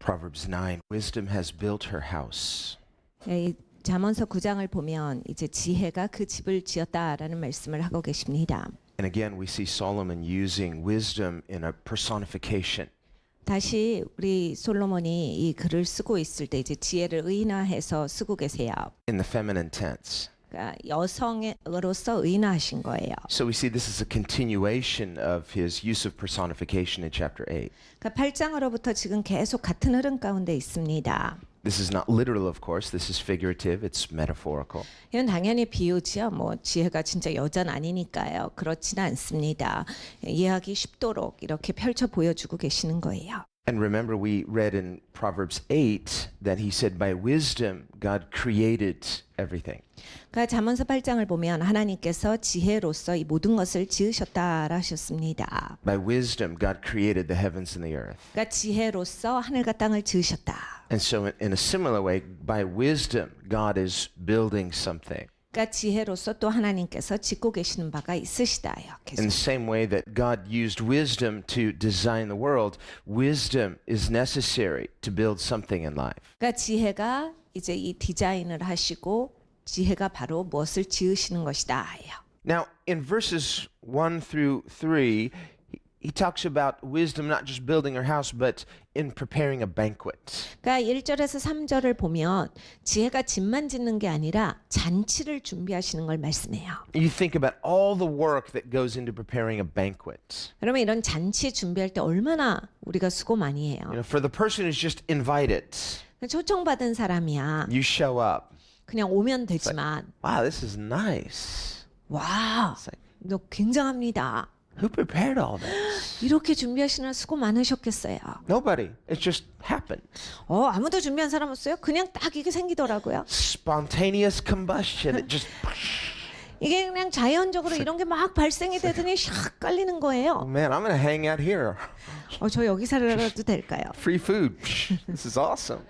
Proverbs 9, wisdom has built her house. 이 잠언서 9장을 보면 이제 지혜가 그 집을 지었다라는 말씀을 하고 계십니다. And again, we see Solomon using wisdom in a personification. 다시 우리 솔로몬이 이 글을 쓰고 있을 때 이제 지혜를 의인화해서 쓰고 계세요. In the feminine tense. 그러니까 여성으로서 의인화하신 거예요. So we see this is a continuation of his use of personification in chapter 8. 그러니까 8장으로부터 지금 계속 같은 흐름 가운데 있습니다. This is not literal, of course. This is figurative. It's metaphorical. 이건 당연히 비유지요. 뭐 지혜가 진짜 여자는 아니니까요. 그렇지는 않습니다. 이해하기 쉽도록 이렇게 펼쳐 보여주고 계시는 거예요. And remember, we read in Proverbs 8 that he said, by wisdom, God created everything. 그러니까 잠언서 8장을 보면 하나님께서 지혜로서 이 모든 것을 지으셨다라 하셨습니다. By wisdom, God created the heavens and the earth. 그러니까 지혜로서 하늘과 땅을 지으셨다. And so in a similar way, by wisdom, God is building something. 그러니까 지혜로서 또 하나님께서 짓고 계시는 바가 있으시다요. In the same way that God used wisdom to design the world, wisdom is necessary to build something in life. 그러니까 지혜가 이제 이 디자인을 하시고 지혜가 바로 무엇을 지으시는 것이다요. Now, in verses 1 through 3, he talks about wisdom not just building her house, but in preparing a banquet. 그러니까 1절에서 3절을 보면 지혜가 집만 짓는 게 아니라 잔치를 준비하시는 걸 말씀해요. You think about all the work that goes into preparing a banquet. 그러면 이런 잔치 준비할 때 얼마나 우리가 수고 많이 해요. You know, for the person who's just invited, 초청받은 사람이야. you show up. 그냥 오면 되지만 Wow, this is nice. 와, It's like, 너 굉장합니다. who prepared all this? 이렇게 준비하시느라 수고 많으셨겠어요. Nobody. It just happened. 아무도 준비한 사람 없어요? 그냥 딱 이게 생기더라고요. Spontaneous combustion. It just. 이게 그냥 자연적으로 이런 게 막 발생이 되더니 샥 깔리는 거예요. Man, I'm gonna hang out here. 저 여기 살아도 될까요? Free food. This is awesome.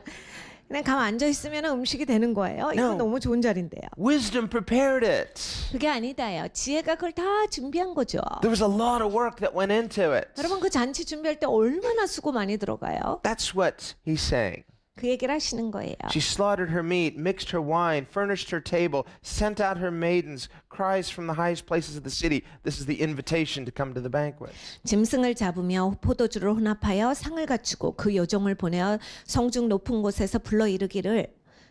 그냥 가만 앉아 있으면 음식이 되는 거예요. 이거 No. 너무 좋은 자리인데요. Wisdom prepared it. 그게 아니다요. 지혜가 그걸 다 준비한 거죠. There was a lot of work that went into it. 여러분 그 잔치 준비할 때 얼마나 수고 많이 들어가요? That's what he's saying. 그 얘기를 하시는 거예요. She slaughtered her meat, mixed her wine, furnished her table, sent out her maidens, cries from the highest places of the city. This is the invitation to come to the banquet. 짐승을 잡으며 포도주를 혼합하여 상을 갖추고 그 여종을 보내어 성중 높은 곳에서 불러 이르기를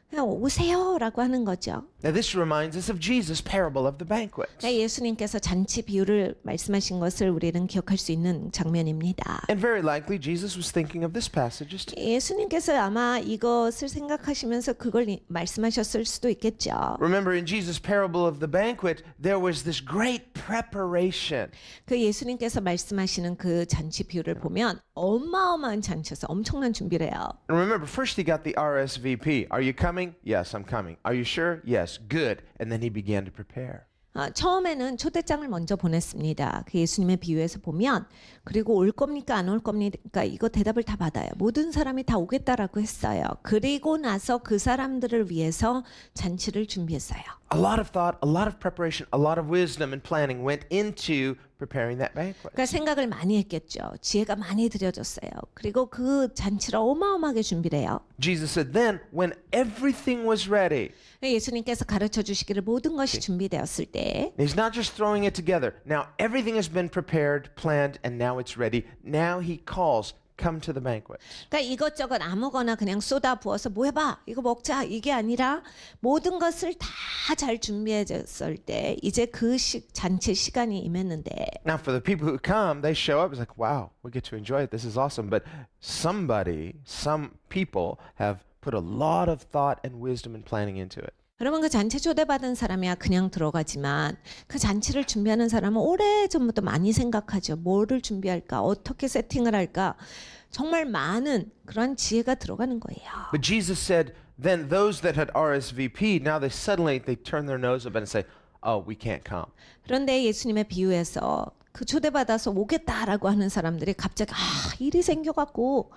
그냥 오세요라고 하는 거죠. Now this reminds us of Jesus' parable of the banquet. 예수님께서 잔치 비유를 말씀하신 것을 우리는 기억할 수 있는 장면입니다. And very likely Jesus was thinking of this passage too. 예수님께서 아마 이것을 생각하시면서 그걸 말씀하셨을 수도 있겠죠. Remember in Jesus' parable of the banquet, there was this great preparation. 그 예수님께서 말씀하시는 그 잔치 비유를 보면 어마어마한 잔치였어요. 엄청난 준비를 해요. And remember, first he got the RSVP. Are you coming? Yes, I'm coming. Are you sure? Yes, good. And then he began to prepare. 처음에는 초대장을 먼저 보냈습니다. 그 예수님의 비유에서 보면 그리고 올 겁니까 안 올 겁니까 이거 대답을 다 받아요. 모든 사람이 다 오겠다라고 했어요. 그리고 나서 그 사람들을 위해서 잔치를 준비했어요. A lot of thought, a lot of preparation, a lot of wisdom and planning went into preparing that banquet. 그러니까 생각을 많이 했겠죠. 지혜가 많이 들여졌어요. 그리고 그 잔치를 어마어마하게 준비를 해요. Jesus said, then when everything was ready, 예수님께서 가르쳐 주시기를 모든 것이 준비되었을 때 he's not just throwing it together. Now everything has been prepared, planned, and now it's ready. Now he calls, come to the banquet. 그러니까 이것저것 아무거나 그냥 쏟아 부어서 뭐 해봐 이거 먹자 이게 아니라 모든 것을 다 잘 준비해졌을 때 이제 그 잔치 시간이 임했는데 Now for the people who come, they show up. It's like, wow, we get to enjoy it. This is awesome. But some people have put a lot of thought and wisdom and planning into it. 여러분 그 잔치 초대받은 사람이야 그냥 들어가지만 그 잔치를 준비하는 사람은 오래전부터 많이 생각하죠. 뭐를 준비할까 어떻게 세팅을 할까 정말 많은 그런 지혜가 들어가는 거예요. But Jesus said, then those that had RSVP, now they suddenly turn their nose up and say, oh, we can't come. 그런데 예수님의 비유에서 그 초대받아서 오겠다라고 하는 사람들이 갑자기 일이 생겨갖고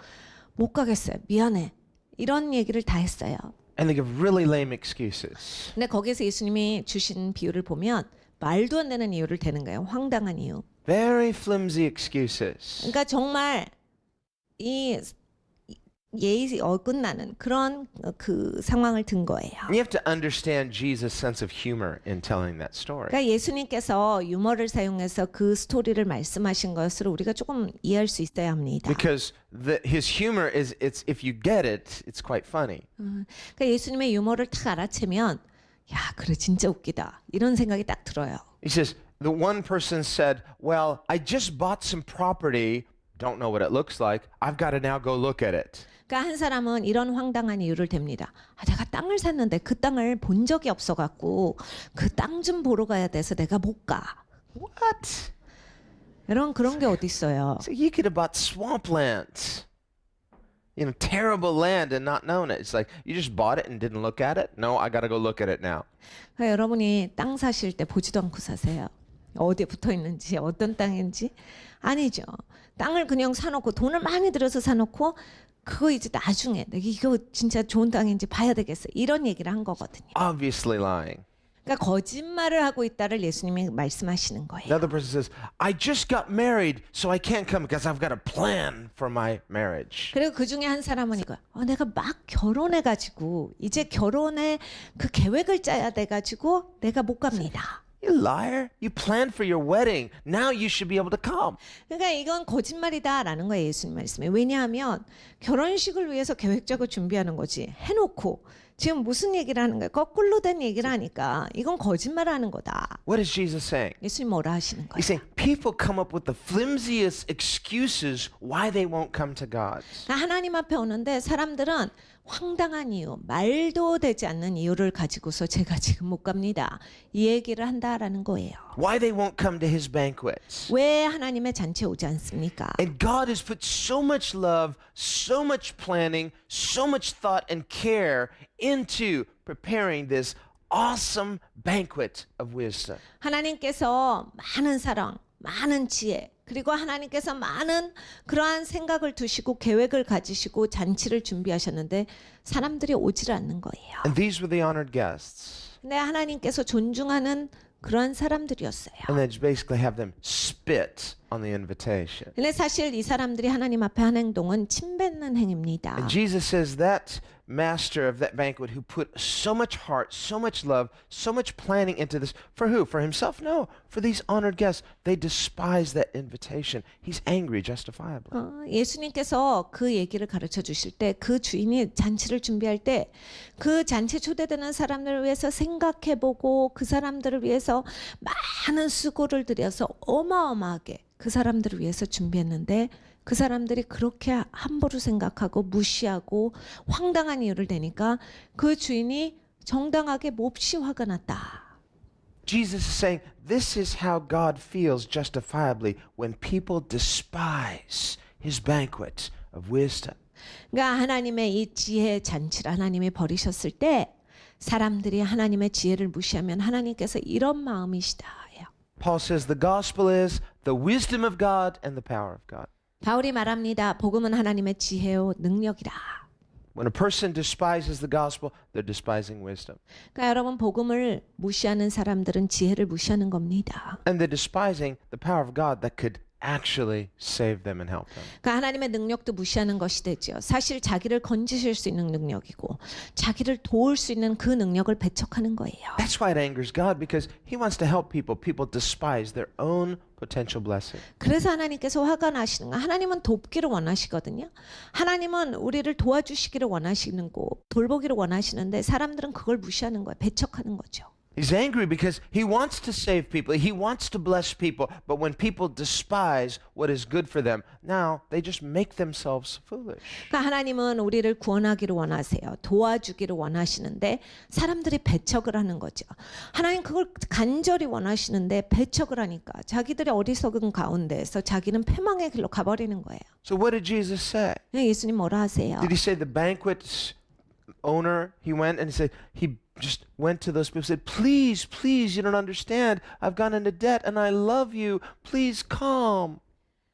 못 가겠어요. 미안해. 이런 얘기를 다 했어요. And they give really lame excuses. 근데 거기서 예수님이 주신 비유를 보면 말도 안 되는 이유를 대는 거예요. 황당한 이유. Very flimsy excuses. 그러니까 정말 이 예의 어긋나는 그런 그 상황을 든 거예요. You have to understand Jesus' sense of humor in telling that story. 그러니까 예수님께서 유머를 사용해서 그 스토리를 말씀하신 것을 우리가 조금 이해할 수 있어야 합니다. Because his humor is, it's if you get it, it's quite funny. 그러니까 예수님의 유머를 딱 알아채면 야, 그래 진짜 웃기다. 이런 생각이 딱 들어요. He says, the one person said, well, I just bought some property, don't know what it looks like, I've got to now go look at it. 그러니까 한 사람은 이런 황당한 이유를 댑니다. 아, 내가 땅을 샀는데 그 땅을 본 적이 없어갖고 그 땅 좀 보러 가야 돼서 내가 못 가. What? 그런 게 어디 있어요? So you could have bought swampland. You know, terrible land and not known it. It's like you just bought it and didn't look at it. No, I got to go look at it now. 그러니까 여러분이 땅 사실 때 보지도 않고 사세요. 어디에 붙어 있는지 어떤 땅인지 아니죠. 땅을 그냥 사놓고 돈을 많이 들여서 사놓고 그거 이제 나중에 내가 이거 진짜 좋은 땅인지 봐야 되겠어. 이런 얘기를 한 거거든요. Obviously lying. 그러니까 거짓말을 하고 있다를 예수님이 말씀하시는 거예요. Another person says, I just got married, so I can't come because I've got a plan for my marriage. 그리고 그 중에 한 사람은 이거 내가 막 결혼해가지고 이제 결혼에 그 계획을 짜야 돼가지고 내가 못 갑니다. You liar. You planned for your wedding. Now you should be able to come. 그러니까 이건 거짓말이다라는 거예요. 예수님 말씀에. 왜냐하면 결혼식을 위해서 계획 짜고 준비하는 거지. 해놓고 지금 무슨 얘기를 하는 거예요? 거꾸로 된 얘기를 하니까 이건 거짓말하는 거다. What is Jesus saying? 예수님 뭐라 하시는 거예요? He's saying people come up with the flimsiest excuses why they won't come to God. 하나님 앞에 오는데 사람들은 황당한 이유, 말도 되지 않는 이유를 가지고서 제가 지금 못 갑니다. 이 얘기를 한다라는 거예요. Why they won't come to his banquets. 왜 하나님의 잔치에 오지 않습니까? And God has put so much love, so much planning, so much thought and care into preparing this awesome banquet of wisdom. 하나님께서 많은 사랑, 많은 지혜, 그리고 하나님께서 많은 그러한 생각을 두시고 계획을 가지시고 잔치를 준비하셨는데 사람들이 오질 않는 거예요. And these were the honored guests. 근데 하나님께서 존중하는 그러한 사람들이었어요. And they just basically have them spit on the invitation. 근데 사실 이 사람들이 하나님 앞에 한 행동은 침 뱉는 행위입니다. And Jesus says that master of that banquet who put so much heart, so much love, so much planning into this, for who? For himself? No, for these honored guests. They despise that invitation. He's angry justifiably. 예수님께서 그 얘기를 가르쳐 주실 때 그 주인이 잔치를 준비할 때 그 잔치에 초대되는 사람들을 위해서 생각해보고 그 사람들을 위해서 많은 수고를 들여서 어마어마하게 그 사람들을 위해서 준비했는데 그 사람들이 그렇게 함부로 생각하고 무시하고 황당한 이유를 대니까 그 주인이 정당하게 몹시 화가 났다. Jesus is saying this is how God feels justifiably when people despise his banquet of wisdom. 그러니까 하나님의 이 지혜 잔치를 하나님이 버리셨을 때 사람들이 하나님의 지혜를 무시하면 하나님께서 이런 마음이시다예요. Paul says the gospel is the wisdom of God and the power of God. 바울이 말합니다. 복음은 하나님의 지혜요 능력이다. When a person despises the gospel, they're despising wisdom. 그러니까 여러분 복음을 무시하는 사람들은 지혜를 무시하는 겁니다. And they're despising the power of God that could actually save them and help them. 그러니까 하나님의 능력도 무시하는 것이 되죠. 사실 자기를 건지실 수 있는 능력이고 자기를 도울 수 있는 그 능력을 배척하는 거예요. That's why it angers God because he wants to help people. People despise their own potential blessing. 그래서 하나님께서 화가 나시는 거. 하나님은 돕기를 원하시거든요. 하나님은 우리를 도와주시기를 원하시는 거, 돌보기를 원하시는데 사람들은 그걸 무시하는 거예요. 배척하는 거죠. He's angry because he wants to save people. He wants to bless people. But when people despise what is good for them, now they just make themselves foolish. 그러니까 하나님은 우리를 구원하기를 원하세요. 도와주기를 원하시는데 사람들이 배척을 하는 거죠. 하나님 그걸 간절히 원하시는데 배척을 하니까 자기들의 어리석은 가운데에서 자기는 패망의 길로 가버리는 거예요. So what did Jesus say? 예수님 뭐라 하세요? Did he say the banquet owner, he went and he said, he just went to those people and said, please, please, you don't understand. I've gone into debt and I love you. Please come.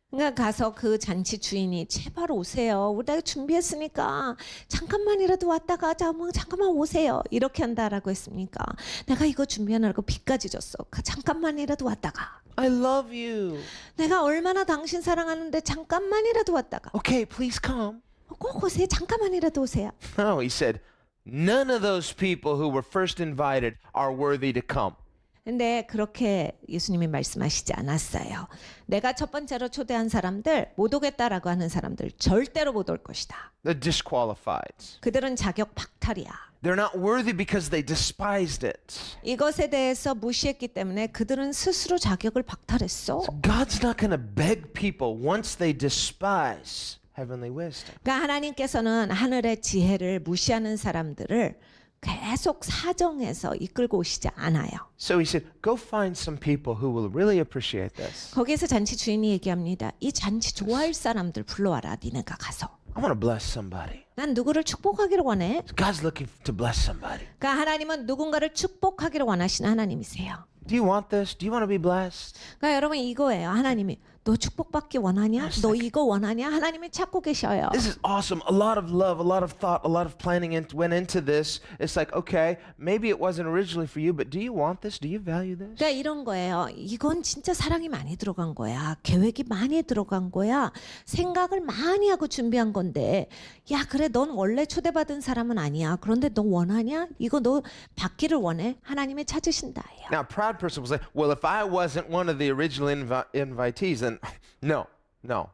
그러니까 가서 그 잔치 주인이 제발 오세요. 우리 다 준비했으니까 잠깐만이라도 왔다 가자. 뭐 잠깐만 오세요. 이렇게 한다라고 했습니까? 내가 이거 준비하느라고 빚까지 줬어. 잠깐만이라도 왔다가. I love you. 내가 얼마나 당신 사랑하는데 잠깐만이라도 왔다가. Okay, please come. 꼭 오세요. 잠깐만이라도 오세요. No, he said, none of those people who were first invited are worthy to come. 근데 그렇게 예수님이 말씀하시지 않았어요. 내가 첫 번째로 초대한 사람들, 못 오겠다라고 하는 사람들 절대로 못 올 것이다. They're disqualified. 그들은 자격 박탈이야. They're not worthy because they despised it. 이것에 대해서 무시했기 때문에 그들은 스스로 자격을 박탈했어. God's not going to beg people once they despise heavenly wisdom. 그러니까 하나님께서는 하늘의 지혜를 무시하는 사람들을 계속 사정해서 이끌고 오시지 않아요. So he said, go find some people who will really appreciate this. 거기에서 잔치 주인이 얘기합니다. 이 잔치 좋아할 사람들 불러와라. 니네가 가서. I want to bless somebody. 난 누구를 축복하기를 원해. God's looking to bless somebody. 그러니까 하나님은 누군가를 축복하기를 원하시는 하나님이세요. Do you want this? Do you want to be blessed? 그러니까 여러분 이거예요. 하나님이 너 축복받기 원하냐? 너 이거 원하냐? 하나님이 찾고 계셔요. This is awesome. A lot of love, a lot of thought, a lot of planning went into this. It's like, okay, maybe it wasn't originally for you, but do you want this? Do you value this? 그러니까 이런 거예요. 이건 진짜 사랑이 많이 들어간 거야. 계획이 많이 들어간 거야. 생각을 많이 하고 준비한 건데 야 그래 넌 원래 초대받은 사람은 아니야. 그런데 너 원하냐? 이거 너 받기를 원해? 하나님이 찾으신다예요. Now, a proud person will say, well, if I wasn't one of the original invitees, then no.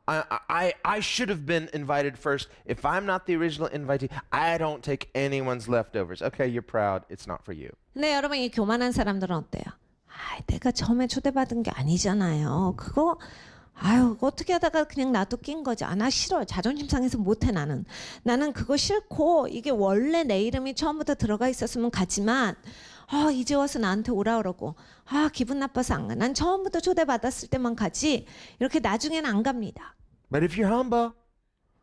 I should have been invited first. If I'm not the original invitee, I don't take anyone's leftovers. Okay, you're proud. It's not for you. 근데 여러분 이 교만한 사람들은 어때요? 아, 내가 처음에 초대받은 게 아니잖아요. 그거 아유 어떻게 하다가 그냥 나도 낀 거지. 아, 나 싫어요. 자존심 상해서 못해 나는. 나는 그거 싫고 이게 원래 내 이름이 처음부터 들어가 있었으면 가지만 이제 와서 나한테 오라 그러고 기분 나빠서 안 가. 난 처음부터 초대받았을 때만 가지 이렇게 나중에는 안 갑니다. But if you're humble,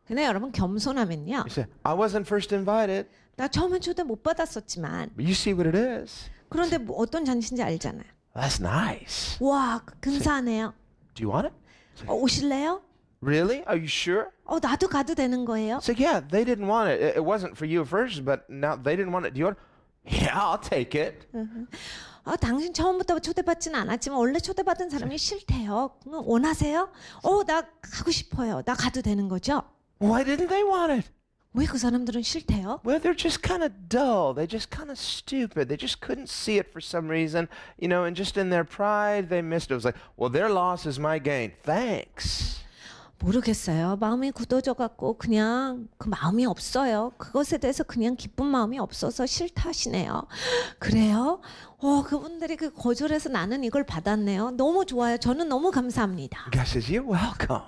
근데 여러분 겸손하면요. you say, I wasn't first invited, 나 처음에 초대 못 받았었지만 but you see what it is. 그런데 뭐 어떤 잔치인지 알잖아요. That's nice. 와 근사하네요. Do you want it? 오실래요? Really? Are you sure? 나도 가도 되는 거예요? It's like, yeah, they didn't want it. It wasn't for you first, but now they didn't want it. Do you want it? Yeah, I'll take it. 당신 처음부터 초대받지는 않았지만 원래 초대받은 사람이 싫대요. 원하세요? 나 가고 싶어요. 나 가도 되는 거죠? Why didn't they want it? 왜 그 사람들은 싫대요? Well, they're just kind of dull. They're just kind of stupid. They just couldn't see it for some reason, and just in their pride, they missed it. It was like, well, their loss is my gain. Thanks. 모르겠어요. 마음이 굳어져 갖고 그냥 그 마음이 없어요. 그것에 대해서 그냥 기쁜 마음이 없어서 싫다 하시네요. 그래요? 그분들이 그 거절해서 나는 이걸 받았네요. 너무 좋아요. 저는 너무 감사합니다. God says, you're welcome.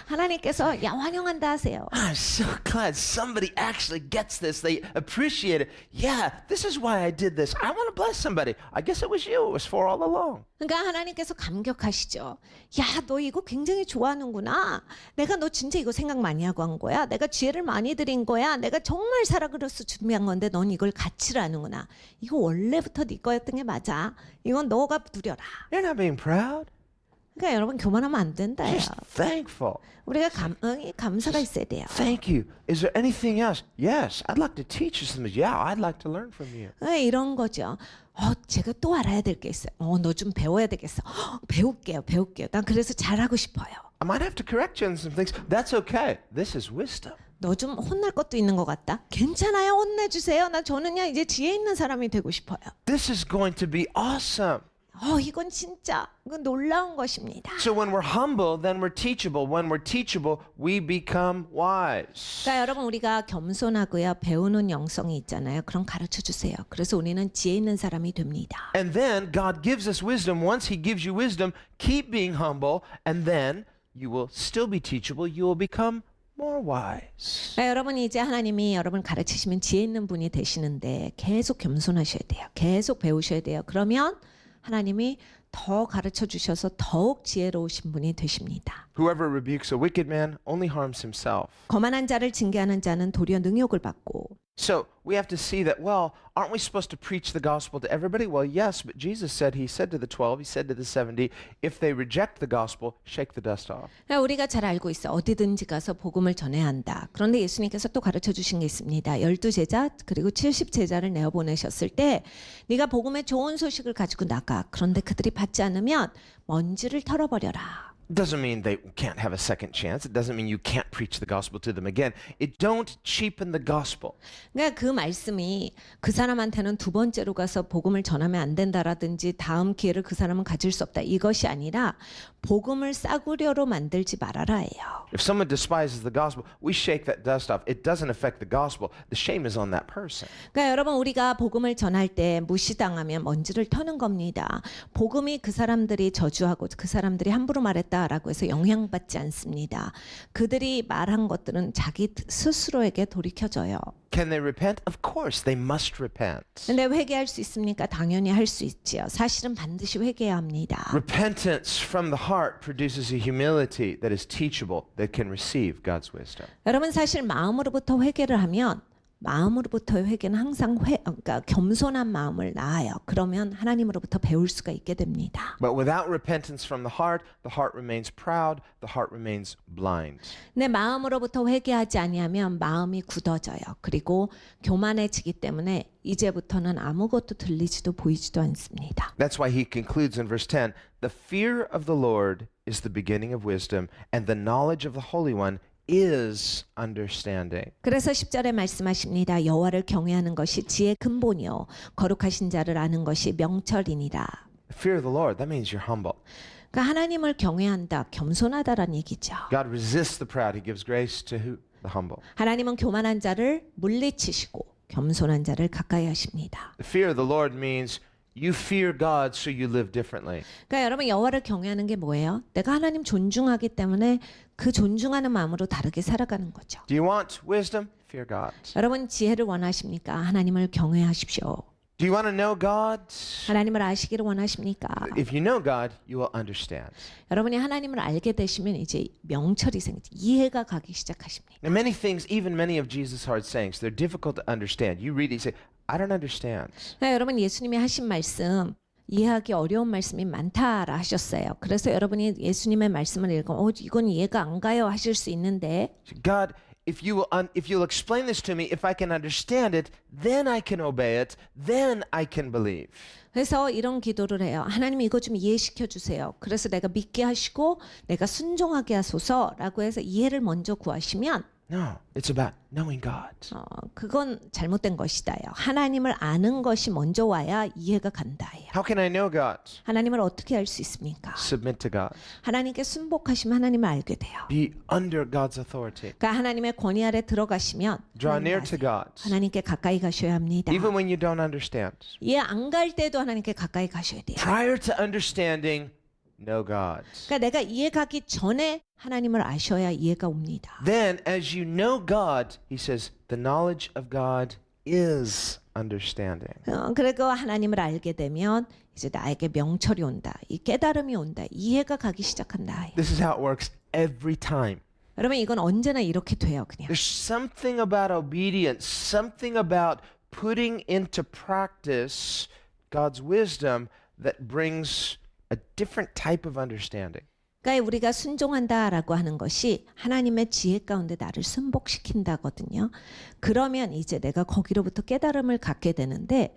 하나님께서 야 환영한다 하세요. I'm so glad somebody actually gets this. They appreciate it. Yeah, this is why I did this. I want to bless somebody. I guess it was you. It was for all along. 그러니까 하나님께서 감격하시죠. 야, 너 이거 굉장히 좋아하는구나. 내가 너 진짜 이거 생각 많이 하고 한 거야. 내가 지혜를 많이 드린 거야. 내가 정말 사랑으로서 준비한 건데 넌 이걸 가치를 아는구나. 이거 원래부터 네 거였던 게 맞아. 이건 너가 누려라. You're not being proud. 그러니까 여러분 교만하면 안 된다요. Just thankful. 우리가 감사가 있어야 돼요. Thank you. Is there anything else? Yes, I'd like to teach you something. Yeah, I'd like to learn from you. 이런 거죠. 제가 또 알아야 될 게 있어요. 너 좀 배워야 되겠어. 배울게요. 난 그래서 잘하고 싶어요. I might have to correct you on some things. That's okay. This is wisdom. 너 좀 혼날 것도 있는 것 같다. 괜찮아요. 혼내주세요. 저는요 이제 지혜 있는 사람이 되고 싶어요. This is going to be awesome. 이건 진짜 이건 놀라운 것입니다. So when we're humble, then we're teachable. When we're teachable, we become wise. 그러니까 여러분 우리가 겸손하고요 배우는 영성이 있잖아요. 그럼 가르쳐 주세요. 그래서 우리는 지혜 있는 사람이 됩니다. And then God gives us wisdom. Once He gives you wisdom, keep being humble, and then you will still be teachable. You will become more wise. 그러니까 여러분 이제 하나님이 여러분 가르치시면 지혜 있는 분이 되시는데 계속 겸손하셔야 돼요. 계속 배우셔야 돼요. 그러면 하나님이 더 가르쳐 주셔서 더욱 지혜로우신 분이 되십니다. Whoever rebukes a wicked man only harms himself. 거만한 자를 징계하는 자는 도리어 능욕을 받고. So we have to see that, well, aren't we supposed to preach the gospel to everybody? Well, yes, but Jesus said, He said to the 12, He said to the 70, if they reject the gospel, shake the dust off. 우리가 잘 알고 있어. 어디든지 가서 복음을 전해야 한다. 그런데 예수님께서 또 가르쳐 주신 게 있습니다. 12제자 그리고 70제자를 내어보내셨을 때 네가 복음의 좋은 소식을 가지고 나가. 그런데 그들이 받지 않으면 먼지를 털어버려라. It doesn't mean they can't have a second chance. It doesn't mean you can't preach the gospel to them again. It don't cheapen the gospel. 그러니까 그 말씀이 그 사람한테는 두 번째로 가서 복음을 전하면 안 된다라든지 다음 기회를 그 사람은 가질 수 없다. 이것이 아니라 복음을 싸구려로 만들지 말아라예요. If someone despises the gospel, we shake that dust off. It doesn't affect the gospel. The shame is on that person. 그러니까 여러분 우리가 복음을 전할 때 무시당하면 먼지를 터는 겁니다. 복음이 그 사람들이 저주하고 그 사람들이 함부로 말했다라고 해서 영향받지 않습니다. 그들이 말한 것들은 자기 스스로에게 돌이켜져요. Can they repent? Of course, they must repent. 근데 회개할 수 있습니까? 당연히 할 수 있지요. 사실은 반드시 회개해야 합니다. Repentance from the heart produces a humility that is teachable, that can receive God's wisdom. 여러분 사실 마음으로부터 회개를 하면 마음으로부터의 회개는 항상 그러니까 겸손한 마음을 낳아요. 그러면 하나님으로부터 배울 수가 있게 됩니다. But without repentance from the heart remains proud, the heart remains blind. 내 마음으로부터 회개하지 아니하면 마음이 굳어져요. 그리고 교만해지기 때문에 이제부터는 아무것도 들리지도 보이지도 않습니다. That's why he concludes in verse 10, the fear of the Lord is the beginning of wisdom, and the knowledge of the Holy One is understanding. 그래서 10절에 말씀하십니다. 여호와를 경외하는 것이 지혜의 근본이요 거룩하신 자를 아는 것이 명철이니라. Fear of the Lord, that means you're humble. 그러니까 하나님을 경외한다, 겸손하다라는 얘기죠. God resists the proud. He gives grace to who? The humble. 하나님은 교만한 자를 물리치시고 겸손한 자를 가까이 하십니다. The fear of the Lord means you fear God so you live differently. 그러니까 여러분 여호와를 경외하는 게 뭐예요? 내가 하나님 존중하기 때문에 그 존중하는 마음으로 다르게 살아가는 거죠. Do you want wisdom? Fear God. 여러분 지혜를 원하십니까? 하나님을 경외하십시오. Do you want to know God? 하나님을 아시기를 원하십니까? If you know God, you will understand. 여러분이 하나님을 알게 되시면 이제 명철이 생기죠. 이해가 가기 시작하십니다. And many things, even many of Jesus' hard sayings, they're difficult to understand. You read it, you say, I don't understand. 그러니까 여러분 예수님이 하신 말씀 이해하기 어려운 말씀이 많다라 하셨어요. 그래서 여러분이 예수님의 말씀을 읽으면 이건 이해가 안 가요 하실 수 있는데 God, if you'll explain this to me, if I can understand it, then I can obey it, then I can believe. 그래서 이런 기도를 해요. 하나님 이거 좀 이해시켜 주세요. 그래서 내가 믿게 하시고 내가 순종하게 하소서라고 해서 이해를 먼저 구하시면 No, it's about knowing God. 그건 잘못된 것이다요. 하나님을 아는 것이 먼저 와야 이해가 간다예요. How can I know God? 하나님을 어떻게 알 수 있습니까? Submit to God. 하나님께 순복하시면 하나님을 알게 돼요. Be under God's authority. 그러니까 하나님의 권위 아래 들어가시면 Draw near to God. 하나님께 가까이 가셔야 합니다. Even when you don't understand. 이해 안 갈 때도 하나님께 가까이 가셔야 돼요. Prior to understanding, know God. 그러니까 내가 이해 가기 전에 하나님을 아셔야 이해가 옵니다. Then, as you know God, he says, the knowledge of God is understanding. 그리고 하나님을 알게 되면 이제 나에게 명철이 온다. 이 깨달음이 온다. 이해가 가기 시작한다. This is how it works every time. 여러분 이건 언제나 이렇게 돼요. 그냥. There's something about obedience, something about putting into practice God's wisdom that brings a different type of understanding. 그러니까 우리가 순종한다라고 하는 것이 하나님의 지혜 가운데 나를 순복시킨다거든요. 그러면 이제 내가 거기로부터 깨달음을 갖게 되는데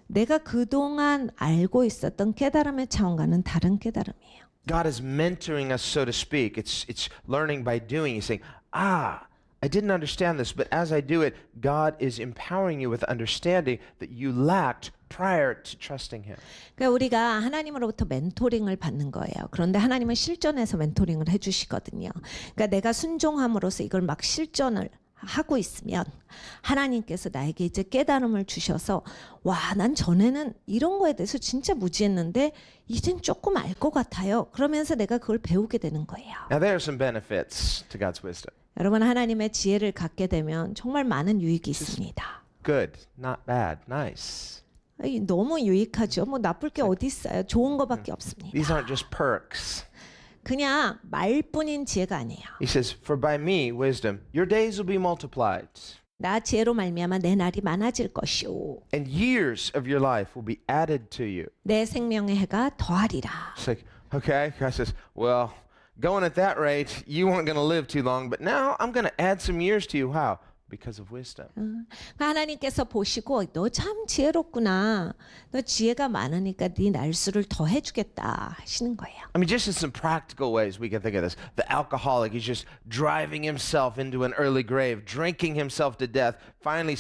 내가 그동안 알고 있었던 깨달음의 차원과는 다른 깨달음이에요. God is mentoring us, so to speak. It's learning by doing. He's saying, I didn't understand this, but as I do it, God is empowering you with understanding that you lacked prior to trusting Him. 그러니까 우리가 하나님으로부터 멘토링을 받는 거예요. 그런데 하나님은 실전에서 멘토링을 해주시거든요. 그러니까 내가 순종함으로써 이걸 막 실전을 하고 있으면 하나님께서 나에게 이제 깨달음을 주셔서 와, 난 전에는 이런 거에 대해서 진짜 무지했는데 이젠 조금 알 것 같아요. 그러면서 내가 그걸 배우게 되는 거예요. Now there are some benefits to God's wisdom. 여러분 하나님의 지혜를 갖게 되면 정말 많은 유익이 있습니다. Good, not bad, nice. 너무 유익하죠. 뭐 나쁠 게 어디 있어요. 좋은 거밖에 없습니다. These aren't just perks. 그냥 말뿐인 지혜가 아니에요. He says, for by me, wisdom, your days will be multiplied. 나 지혜로 말미암아 내 날이 많아질 것이오. And years of your life will be added to you. 내 생명의 해가 더하리라. It's like, okay. God says, well, going at that rate, you weren't going to live too long, but now I'm going to add some years to you. How? because of wisdom. 하나님께서 보시고 너 참 지혜롭구나. 너 지혜가 많으니까 네 날수를 더 해주겠다 하시는 거예요. I mean, just in some practical ways, we can think of this. The alcoholic, he's just driving himself into an early grave, drinking himself to death. Finally,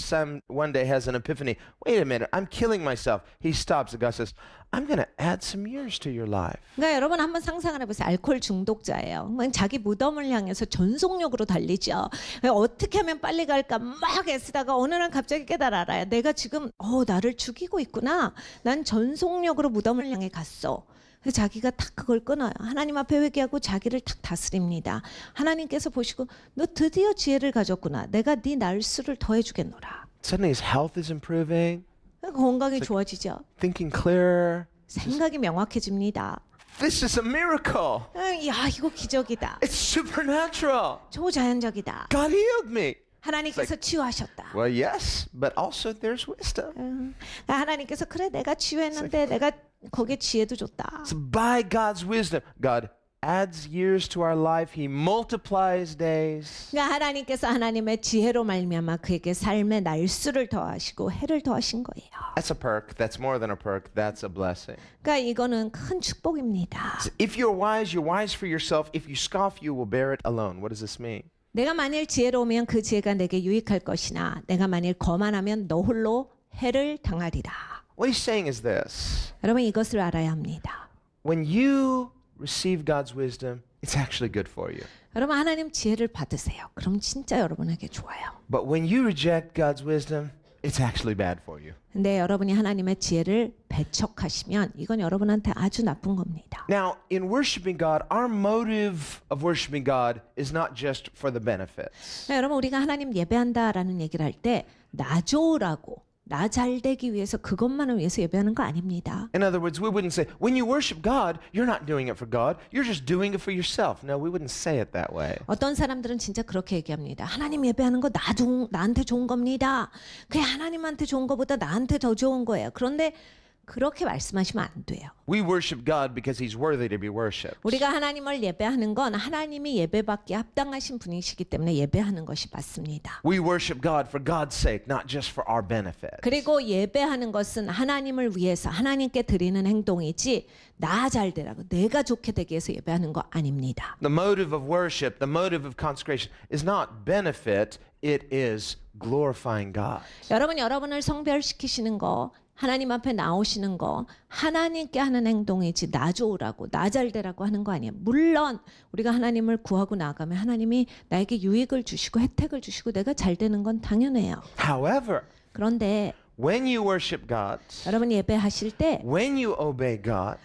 one day has an epiphany. Wait a minute, I'm killing myself. He stops, and God says, I'm going to add some years to your life. 그러니까 여러분 한번 상상을 해보세요. 알코올 중독자예요. 그냥 자기 무덤을 향해서 전속력으로 달리죠. 어떻게 하면 빨리 갈까 막 애쓰다가 어느 날 갑자기 깨달아요. 내가 지금 나를 죽이고 있구나. 난 전속력으로 무덤을 향해 갔어. 그래서 자기가 탁 그걸 끊어요. 하나님 앞에 회개하고 자기를 탁 다스립니다. 하나님께서 보시고 너 드디어 지혜를 가졌구나. 내가 네 날수를 더해주겠노라. Suddenly his health is improving, 건강이 좋아지죠. thinking clearer. 생각이 명확해집니다. This is a miracle. 야 이거 기적이다. It's supernatural. 초자연적이다. God healed me. 하나님께서 치유하셨다. Well, yes, but also there's wisdom. 하나님께서 그래 내가 치유했는데 내가 거기에 지혜도 줬다. So by God's wisdom, God adds years to our life. He multiplies days. 그러니까 하나님께서 하나님의 지혜로 말미암아 그에게 삶의 날수를 더하시고 해를 더하신 거예요. That's a perk. That's more than a perk. That's a blessing. 그러니까 이거는 큰 축복입니다. So if you're wise for yourself. If you scoff, you will bear it alone. What does this mean? 내가 만일 지혜로우면 그 지혜가 내게 유익할 것이나 내가 만일 거만하면 너 홀로 해를 당하리라. What he's saying is this. 여러분 이것을 알아야 합니다. When you receive God's wisdom, it's actually good for you. 여러분 하나님 지혜를 받으세요. 그럼 진짜 여러분에게 좋아요. But when you reject God's wisdom, it's actually bad for you. 근데 여러분이 하나님의 지혜를 배척하시면 이건 여러분한테 아주 나쁜 겁니다. Now, in worshiping God, our motive of worshiping God is not just for the benefits. 여러분 우리가 하나님 예배한다라는 얘기를 할 때 나 좋으라고 나 잘 되기 위해서 그것만을 위해서 예배하는 거 아닙니다. In other words, we wouldn't say, when you worship God, you're not doing it for God, you're just doing it for yourself. No, we wouldn't say it that way. 어떤 사람들은 진짜 그렇게 얘기합니다. 하나님 예배하는 거 나한테 좋은 겁니다. 그게 하나님한테 좋은 거보다 나한테 더 좋은 거예요. 그런데 그렇게 말씀하시면 안 돼요. We worship God because He's worthy to be worshipped. 우리가 하나님을 예배하는 건 하나님이 예배받기에 합당하신 분이시기 때문에 예배하는 것이 맞습니다. We worship God for God's sake, not just for our benefit. 그리고 예배하는 것은 하나님을 위해서 하나님께 드리는 행동이지 나 잘 되라고 내가 좋게 되기 위해서 예배하는 거 아닙니다. The motive of worship, the motive of consecration is not benefit, it is glorifying God. 여러분 여러분을 성별시키시는 거 하나님 앞에 나오시는 거 하나님께 하는 행동이지 나 좋으라고 나 잘 되라고 하는 거 아니에요. 물론 우리가 하나님을 구하고 나가면 하나님이 나에게 유익을 주시고 혜택을 주시고 내가 잘 되는 건 당연해요. However, 그런데 when you worship God, 여러분 예배하실 때 when you obey God,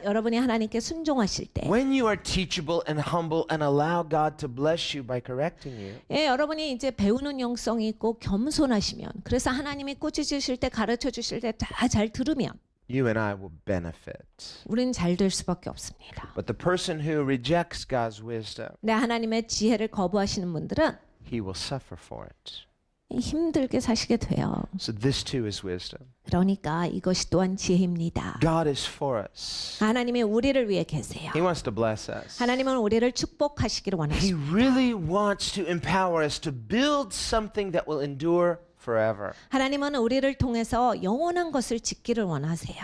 여러분이 하나님께 순종하실 때 when you are teachable and humble and allow God to bless you by correcting you, 여러분이 이제 배우는 영성이 있고 겸손하시면 그래서 하나님이 꾸짖으실 때 가르쳐 주실 때 다 잘 들으면 you and I will benefit. 우리는 잘 될 수밖에 없습니다. But the person who rejects God's wisdom, 근데 하나님의 지혜를 거부하시는 분들은 he will suffer for it. 힘들게 사시게 돼요. So this too is wisdom. 그러니까 이것이 또한 지혜입니다. God is for us. 하나님이 우리를 위해 계세요. He wants to bless us. 하나님은 우리를 축복하시기를 He 원하십니다. really wants to empower us to build something that will endure forever. 하나님은 우리를 통해서 영원한 것을 짓기를 원하세요.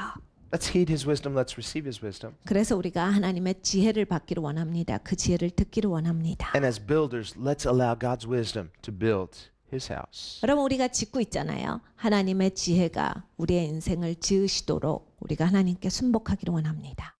Let's heed His wisdom. Let's receive His wisdom. 그래서 우리가 하나님의 지혜를 받기를 원합니다. 그 지혜를 듣기를 원합니다. And as builders, let's allow God's wisdom to build His house. 여러분 우리가 짓고 있잖아요. 하나님의 지혜가 우리의 인생을 지으시도록 우리가 하나님께 순복하기를 원합니다.